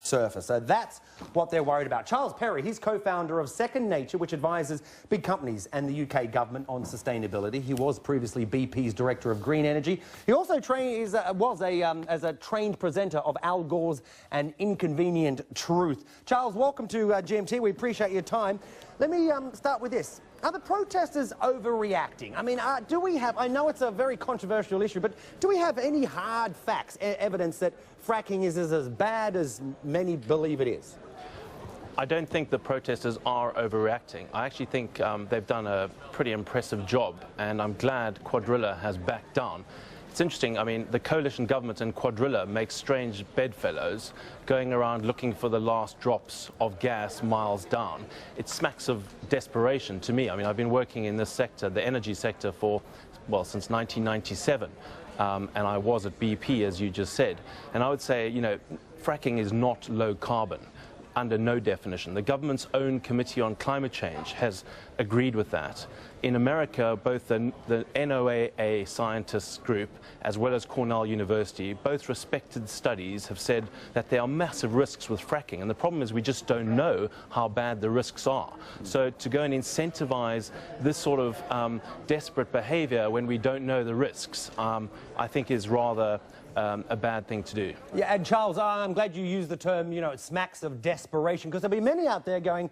surface. So that's what they're worried about. Charles Perry, he's co-founder of SecondNature, which advises big companies and the UK government on sustainability. He was previously BP's Director of Green Energy. He also was a trained presenter of Al Gore's An Inconvenient Truth. Charles, welcome to GMT. We appreciate your time. Let me start with this. Are the protesters overreacting? I mean, do we have, I know it's a very controversial issue, but do we have any hard facts, evidence that fracking is as bad as many believe it is? I don't think the protesters are overreacting. I actually think they've done a pretty impressive job, and I'm glad Quadrilla has backed down. It's interesting, I mean, the coalition government and Quadrilla make strange bedfellows, going around looking for the last drops of gas miles down. It smacks of desperation to me. I mean, I've been working in this sector, the energy sector, for, well, since 1997. And I was at BP, as you just said. And I would say, you know, fracking is not low carbon, under no definition. The government's own Committee on Climate Change has agreed with that. In America, both the NOAA scientists group as well as Cornell University, both respected studies, have said that there are massive risks with fracking, and the problem is we just don't know how bad the risks are. So to go and incentivize this sort of desperate behavior when we don't know the risks, I think is rather a bad thing to do. Yeah, and Charles, I'm glad you used the term, you know, it smacks of desperation, because there'll be many out there going,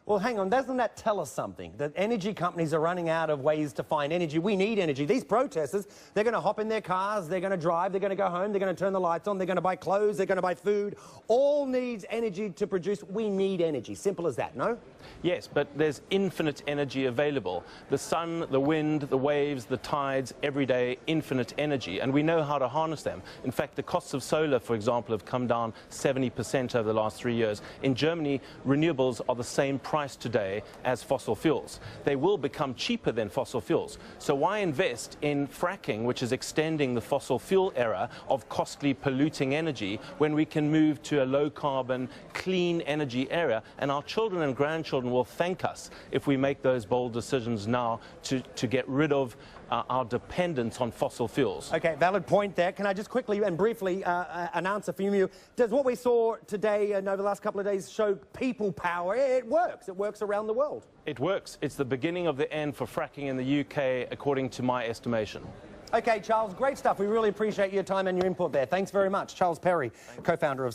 well, hang on, doesn't that tell us something? That energy companies are running out of ways to find energy. We need energy. These protesters, they're going to hop in their cars, they're going to drive, they're going to go home, they're going to turn the lights on, they're going to buy clothes, they're going to buy food. All needs energy to produce. We need energy. Simple as that, no? Yes, but there's infinite energy available. The sun, the wind, the waves, the tides, every day, infinite energy, and we know how to harness them. In fact, the costs of solar, for example, have come down 70% over the last 3 years. In Germany, renewables are the same price today as fossil fuels. They will become cheaper than fossil fuels. So why invest in fracking, which is extending the fossil fuel era of costly polluting energy, when we can move to a low carbon, clean energy area? And our children and grandchildren will thank us if we make those bold decisions now to get rid of our dependence on fossil fuels. Okay, valid point there. Can I just quickly and briefly announce from you, does what we saw today and over the last couple of days show people power? It works. It works around the world. It works. It's the beginning of the end for fracking in the UK, according to my estimation. Okay, Charles, great stuff. We really appreciate your time and your input there. Thanks very much. Charles Perry, co-founder of